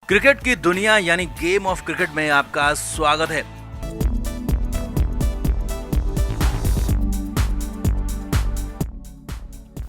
Cricket की दुनिया यानी गेम ऑफ क्रिकेट में आपका स्वागत है।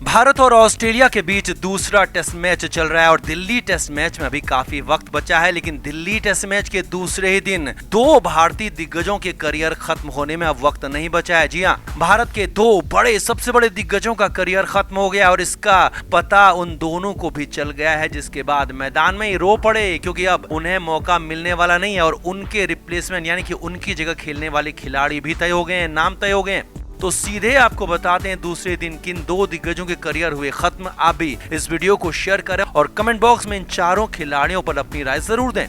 भारत और ऑस्ट्रेलिया के बीच दूसरा टेस्ट मैच चल रहा है और दिल्ली टेस्ट मैच में अभी काफी वक्त बचा है, लेकिन दिल्ली टेस्ट मैच के दूसरे ही दिन दो भारतीय दिग्गजों के करियर खत्म होने में अब वक्त नहीं बचा है। जी हां, भारत के दो सबसे बड़े दिग्गजों का करियर खत्म हो गया और इसका पता उन दोनों को भी चल गया है, जिसके बाद मैदान में ही रो पड़े क्योंकि अब उन्हें मौका मिलने वाला नहीं है और उनके रिप्लेसमेंट यानी कि उनकी जगह खेलने वाले खिलाड़ी भी तय हो गए हैं, नाम तय हो गए हैं। तो सीधे आपको बताते हैं दूसरे दिन किन दो दिग्गजों के करियर हुए खत्म। आप भी इस वीडियो को शेयर करें और कमेंट बॉक्स में इन चारों खिलाड़ियों पर अपनी राय जरूर दें।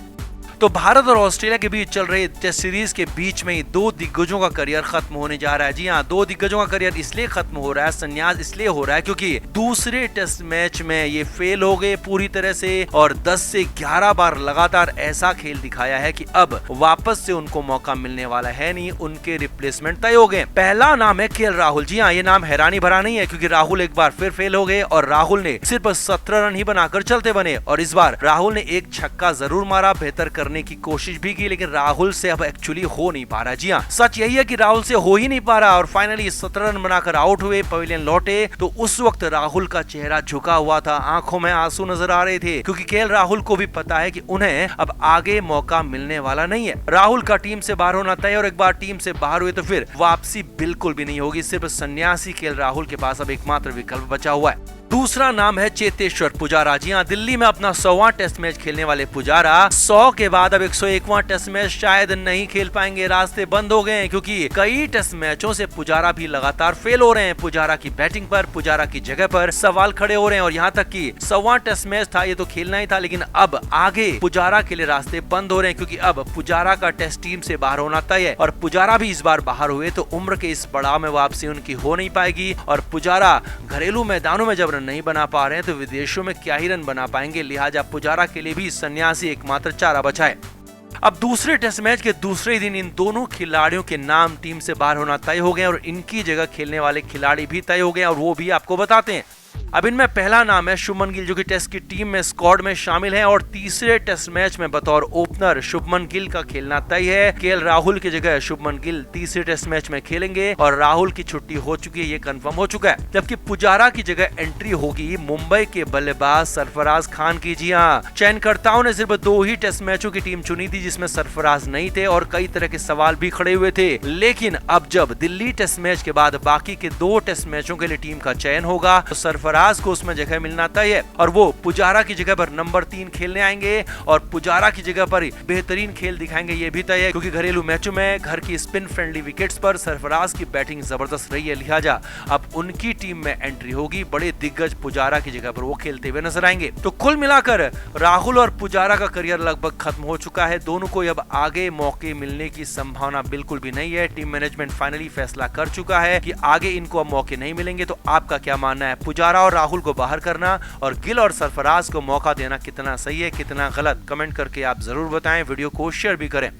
तो भारत और ऑस्ट्रेलिया के बीच चल रहे टेस्ट सीरीज के बीच में ही दो दिग्गजों का करियर खत्म होने जा रहा है। जी हां, दो दिग्गजों का करियर इसलिए खत्म हो रहा है, संन्यास इसलिए हो रहा है क्योंकि दूसरे टेस्ट मैच में ये फेल हो गए पूरी तरह से और 10 से 11 बार लगातार ऐसा खेल दिखाया है कि अब वापस से उनको मौका मिलने वाला है नहीं, उनके रिप्लेसमेंट तय हो गए। पहला नाम है केएल राहुल। जी हाँ, ये नाम हैरानी भरा नहीं है क्योंकि राहुल एक बार फिर फेल हो गए और राहुल ने सिर्फ 17 रन ही बनाकर चलते बने और इस बार राहुल ने एक छक्का जरूर मारा, बेहतर करने की कोशिश भी की, लेकिन राहुल से अब एक्चुअली हो नहीं पा रहा। जी हाँ, सच यही है कि राहुल से हो ही नहीं पा रहा और फाइनली 17 रन बनाकर आउट हुए, पवेलियन लौटे तो उस वक्त राहुल का चेहरा झुका हुआ था, आंखों में आंसू नजर आ रहे थे क्योंकि केएल राहुल को भी पता है कि उन्हें अब आगे मौका मिलने वाला नहीं है। राहुल का टीम से बाहर होना तय और एक बार टीम से बाहर हुए तो फिर वापसी बिल्कुल भी नहीं होगी। सिर्फ सन्यासी केएल राहुल के पास अब एकमात्र विकल्प बचा हुआ है। दूसरा नाम है चेतेश्वर पुजारा। जी हाँ, दिल्ली में अपना 100वां टेस्ट मैच खेलने वाले पुजारा 100 के बाद अब 101वां टेस्ट मैच शायद नहीं खेल पाएंगे, रास्ते बंद हो गए हैं क्योंकि कई टेस्ट मैचों से पुजारा भी लगातार फेल हो रहे हैं। पुजारा की बैटिंग पर, पुजारा की जगह पर सवाल खड़े हो रहे हैं और यहाँ तक कि 100वां टेस्ट मैच था, ये तो खेलना ही था, लेकिन अब आगे पुजारा के लिए रास्ते बंद हो रहे हैं क्योंकि अब पुजारा का टेस्ट टीम से बाहर होना तय है और पुजारा भी इस बार बाहर हुए तो उम्र के इस पड़ाव में वापसी उनकी हो नहीं पाएगी और पुजारा घरेलू मैदानों में जब नहीं बना पा रहे हैं तो विदेशों में क्या ही रन बना पाएंगे, लिहाजा पुजारा के लिए भी सन्यासी एकमात्र चारा बचा है। अब दूसरे टेस्ट मैच के दूसरे दिन इन दोनों खिलाड़ियों के नाम टीम से बाहर होना तय हो गए और इनकी जगह खेलने वाले खिलाड़ी भी तय हो गए और वो भी आपको बताते हैं। अब इनमें पहला नाम है शुभमन गिल, जो कि टेस्ट की टीम में स्क्वाड में शामिल है और तीसरे टेस्ट मैच में बतौर ओपनर शुभमन गिल का खेलना तय है। केएल राहुल की जगह शुभमन गिल तीसरे टेस्ट मैच में खेलेंगे और राहुल की छुट्टी हो चुकी है, ये कंफर्म हो चुका है। जबकि पुजारा की जगह एंट्री होगी मुंबई के बल्लेबाज सरफराज खान की। जी हाँ, चयनकर्ताओं ने सिर्फ 2 ही टेस्ट मैचों की टीम चुनी थी जिसमें सरफराज नहीं थे और कई तरह के सवाल भी खड़े हुए थे, लेकिन अब जब दिल्ली टेस्ट मैच के बाद बाकी के 2 टेस्ट मैचों के लिए टीम का चयन होगा तो सरफराज को उसमें जगह मिलना तय है और वो पुजारा की जगह पर नंबर 3 खेलने आएंगे और पुजारा की जगह पर बेहतरीन खेल दिखाएंगे, ये भी तय है क्योंकि घरेलू मैचों में घर की स्पिन फ्रेंडली विकेट्स पर सरफराज की बैटिंग जबरदस्त रही है, लिहाजा अब उनकी टीम में एंट्री होगी। बड़े दिग्गज पुजारा की जगह पर वो खेलते हुए नजर आएंगे। तो कुल मिलाकर राहुल और पुजारा का करियर लगभग खत्म हो चुका है। दोनों को अब आगे मौके मिलने की संभावना बिल्कुल भी नहीं है। टीम मैनेजमेंट फाइनली फैसला कर चुका है कि आगे इनको अब मौके नहीं मिलेंगे। तो आपका क्या मानना है? पुजारा और राहुल को बाहर करना और गिल और सरफराज को मौका देना कितना सही है, कितना गलत? कमेंट करके आप जरूर बताएं, वीडियो को शेयर भी करें।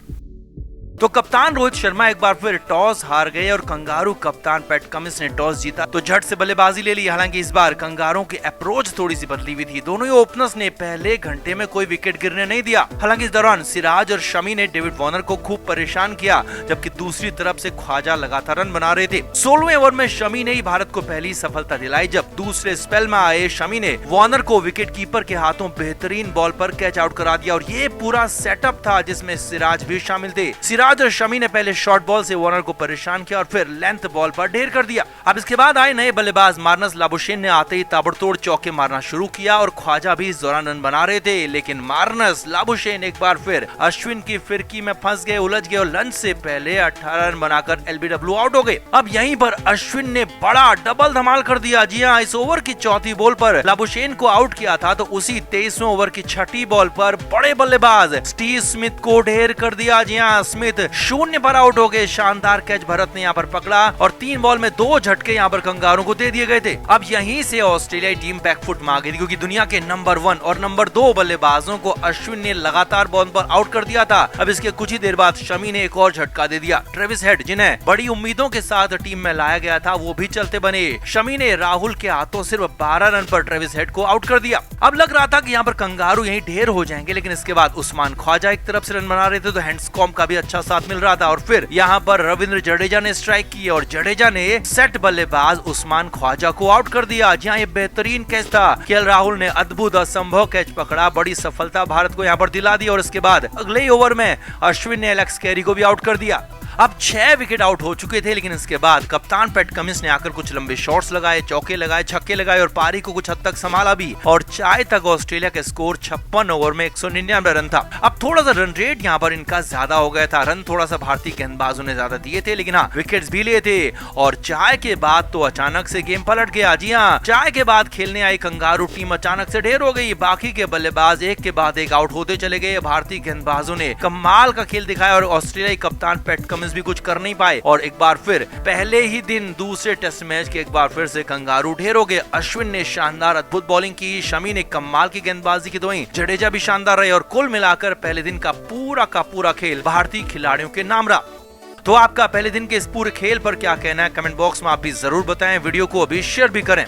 तो कप्तान रोहित शर्मा एक बार फिर टॉस हार गए और कंगारू कप्तान पैट कमिंस ने टॉस जीता तो झट से बल्लेबाजी ले ली। हालांकि इस बार कंगारों की अप्रोच थोड़ी सी बदली हुई थी। दोनों ही ओपनर्स ने पहले घंटे में कोई विकेट गिरने नहीं दिया। हालांकि इस दौरान सिराज और शमी ने डेविड वॉर्नर को खूब परेशान किया, जबकि दूसरी तरफ से ख्वाजा लगातार रन बना रहे थे। 16वें ओवर में शमी ने ही भारत को पहली सफलता दिलाई जब दूसरे स्पेल में आए शमी ने वॉर्नर को विकेट कीपर के हाथों बेहतरीन बॉल पर कैच आउट करा दिया और ये पूरा सेटअप था जिसमें सिराज भी शामिल थे। सिराज और शमी ने पहले शॉर्ट बॉल से वॉर्नर को परेशान किया और फिर लेंथ बॉल पर ढेर कर दिया। अब इसके बाद आए नए बल्लेबाज मार्नस लाबुशेन ने आते ही ताबड़तोड़ चौके मारना शुरू किया और ख्वाजा भी इस दौरान रन बना रहे थे, लेकिन मार्नस लाबुशेन एक बार फिर अश्विन की फिरकी में फंस गए, उलझ गए और लंच से पहले 18 रन बनाकर एलबीडब्ल्यू आउट हो गए। अब यहीं पर अश्विन ने बड़ा डबल धमाल कर दिया। जी हाँ, इस ओवर की चौथी बॉल पर लाबुशेन को आउट किया था तो उसी 23वें ओवर की छठी बॉल पर बड़े बल्लेबाज स्टीव स्मिथ को ढेर कर दिया। जी हाँ, स्मिथ भरत 0 पर आउट हो गए। शानदार कैच भरत ने यहाँ पर पकड़ा और 3 बॉल में 2 झटके यहाँ पर कंगारू को दे दिए गए थे। अब यहीं से ऑस्ट्रेलियाई टीम बैकफुट मार गई थी, क्योंकि दुनिया के नंबर 1 और नंबर 2 बल्लेबाजों को अश्विन ने लगातार बॉल पर आउट कर दिया था। अब इसके कुछ ही देर बाद शमी ने एक और झटका दे दिया। ट्रेविस हेड, जिन्हें बड़ी उम्मीदों के साथ टीम में लाया गया था, वो भी चलते बने। शमी ने राहुल के हाथों सिर्फ 12 रन पर ट्रेविस हेड को आउट कर दिया। अब लग रहा था कि यहाँ पर कंगारू यहीं ढेर हो जाएंगे, लेकिन इसके बाद उस्मान ख्वाजा एक तरफ से रन बना रहे थे, तो हैंड्सकॉम्ब का भी अच्छा साथ मिल रहा था। और फिर यहाँ पर रविंद्र जडेजा ने स्ट्राइक की और जडेजा ने सेट बल्लेबाज उस्मान ख्वाजा को आउट कर दिया। जहाँ ये बेहतरीन कैच था, केएल राहुल ने अद्भुत असंभव कैच पकड़ा, बड़ी सफलता भारत को यहाँ पर दिला दी। और इसके बाद अगले ही ओवर में अश्विन ने एलेक्स कैरी को भी आउट कर दिया। अब 6 विकेट आउट हो चुके थे, लेकिन इसके बाद कप्तान पैट कमिंस ने आकर कुछ लंबे शॉट्स लगाए, चौके लगाए, छक्के लगाए और पारी को कुछ हद तक संभाला भी। और चाय तक ऑस्ट्रेलिया के स्कोर 56 ओवर में 199 रन था। अब थोड़ा सा रन रेट यहाँ पर इनका ज्यादा हो गया था। रन थोड़ा सा भारतीय गेंदबाजों ने ज्यादा दिए थे, लेकिन हाँ, विकेट्स भी लिए थे। और चाय के बाद तो अचानक से गेम पलट गया। जी हाँ, चाय के बाद खेलने आई कंगारू टीम अचानक से ढेर हो गई। बाकी के बल्लेबाज एक के बाद एक आउट होते चले गए। भारतीय गेंदबाजों ने कमाल का खेल दिखाया और ऑस्ट्रेलियाई कप्तान पैट कमिंस भी कुछ कर नहीं पाए। और एक बार फिर पहले ही दिन दूसरे टेस्ट मैच के एक बार फिर से कंगारू ढेर हो गए। अश्विन ने शानदार अद्भुत बॉलिंग की, शमी ने कमाल की गेंदबाजी की, तो वहीं जडेजा भी शानदार रहे। और कुल मिलाकर पहले दिन का पूरा खेल भारतीय खिलाड़ियों के नाम रहा। तो आपका पहले दिन के इस पूरे खेल पर क्या कहना है, कमेंट बॉक्स में आप भी जरूर बताएं। वीडियो को अभी शेयर भी करें।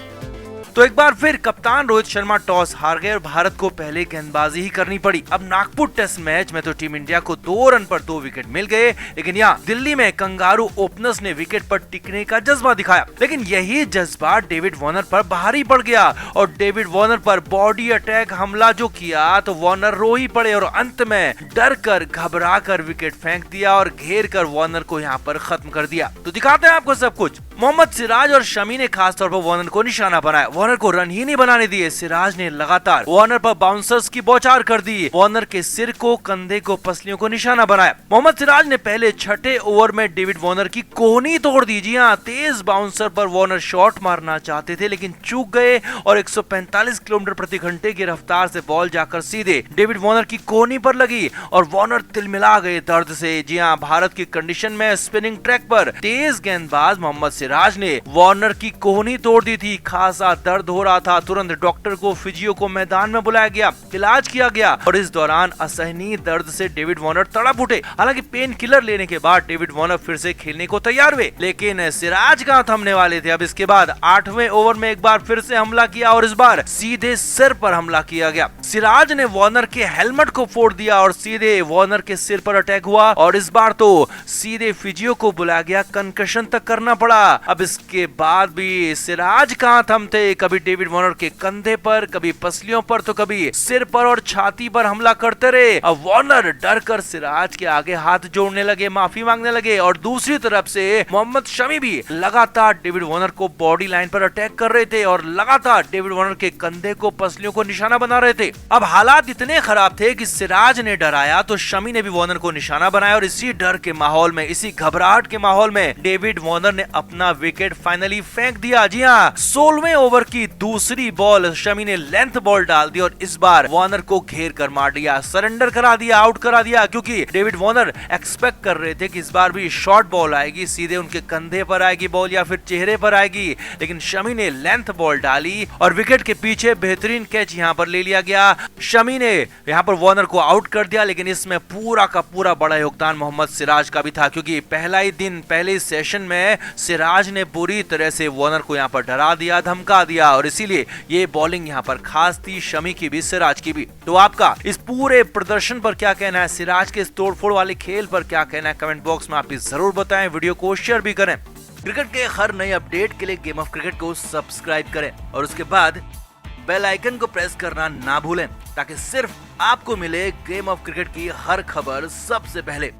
तो एक बार फिर कप्तान रोहित शर्मा टॉस हार गए और भारत को पहले गेंदबाजी ही करनी पड़ी। अब नागपुर टेस्ट मैच में तो टीम इंडिया को 2 रन पर 2 विकेट मिल गए, लेकिन यहाँ दिल्ली में कंगारू ओपनर्स ने विकेट पर टिकने का जज्बा दिखाया। लेकिन यही जज्बा डेविड वार्नर पर भारी पड़ गया और डेविड वार्नर पर बॉडी अटैक हमला जो किया, तो वार्नर रो ही पड़े और अंत में डर कर घबरा कर विकेट फेंक दिया और घेर कर वार्नर को यहाँ पर खत्म कर दिया। तो दिखाते हैं आपको सब कुछ। मोहम्मद सिराज और शमी ने खासतौर पर वार्नर को निशाना बनाया। वार्नर को रन ही नहीं बनाने दिए। सिराज ने लगातार वार्नर पर बाउंसर्स की बौछार कर दी। वार्नर के सिर को, कंधे को, पसलियों को निशाना बनाया। मोहम्मद सिराज ने पहले 6ठे ओवर में डेविड वार्नर की कोहनी तोड़ दी। जी हां, तेज बाउंसर पर वार्नर शॉट मारना चाहते थे, लेकिन चूक गए और 145 किलोमीटर प्रति घंटे की रफ्तार से बॉल जाकर सीधे डेविड वार्नर की कोहनी पर लगी और वार्नर तिलमिला गए दर्द से। जी हां, भारत की कंडीशन में स्पिनिंग ट्रैक पर तेज गेंदबाज मोहम्मद सिराज ने वार्नर की कोहनी तोड़ दी थी। खासा दर्द हो रहा था। तुरंत डॉक्टर को, फिजियो को मैदान में बुलाया गया, इलाज किया गया और इस दौरान असहनीय दर्द से डेविड वार्नर तड़प उठे। हालांकि पेन किलर लेने के बाद डेविड वार्नर फिर से खेलने को तैयार हुए, लेकिन सिराज कहां थमने वाले थे। अब इसके बाद 8वें ओवर में एक बार फिर से हमला किया और इस बार सीधे सिर पर हमला किया गया। सिराज ने वार्नर के हेलमेट को फोड़ दिया और सीधे वार्नर के सिर पर अटैक हुआ और इस बार तो सीधे फिजियो को बुलाया गया, कंकशन तक करना पड़ा। अब इसके बाद भी सिराज कहां थमते। कभी डेविड वार्नर के कंधे पर, कभी पसलियों पर, तो कभी सिर पर और छाती पर हमला करते रहे। अब वार्नर डर कर सिराज के आगे हाथ जोड़ने लगे, माफी मांगने लगे और दूसरी तरफ से मोहम्मद शमी भी लगातार डेविड वार्नर को बॉडी लाइन पर अटैक कर रहे थे और लगातार डेविड वार्नर के कंधे को, पसलियों को निशाना बना रहे थे। अब हालात इतने खराब थे कि सिराज ने डराया तो शमी ने भी वार्नर को निशाना बनाया और इसी डर के माहौल में, इसी घबराहट के माहौल में डेविड वार्नर ने अपना विकेट फाइनली फेंक दिया। जी हाँ, 16वें ओवर की दूसरी बॉल शमी ने लेंथ बॉल डाल दी और इस बार वार्नर को घेर कर मार दिया, सरेंडर करा दिया, आउट करा दिया, क्योंकि डेविड वार्नर एक्सपेक्ट कर रहे थे कि इस बार भी शॉर्ट बॉल आएगी, सीधे उनके कंधे पर आएगी बॉल या फिर चेहरे पर आएगी। लेकिन शमी ने लेंथ बॉल डाली और विकेट के पीछे बेहतरीन कैच यहां पर ले लिया गया। शमी ने यहां पर वार्नर को आउट कर दिया, लेकिन इसमें पूरा का पूरा बड़ा योगदान मोहम्मद सिराज का भी था, क्योंकि पहला ही दिन, पहले सेशन में सिराज ने बुरी तरह से वार्नर को यहां पर डरा दिया, धमका दिया और इसीलिए ये बॉलिंग यहां पर खास थी, शमी की भी, सिराज की भी। तो आपका इस पूरे प्रदर्शन पर क्या कहना है, सिराज के इस तोड़फोड़ वाले खेल पर क्या कहना है, कमेंट बॉक्स में आप भी जरूर बताएं। वीडियो को शेयर भी करें। क्रिकेट के हर नए अपडेट के लिए गेम ऑफ क्रिकेट को सब्सक्राइब करें और उसके बाद बेल आइकन को प्रेस करना ना भूलें, ताकि सिर्फ आपको मिले गेम ऑफ क्रिकेट की हर खबर सबसे पहले।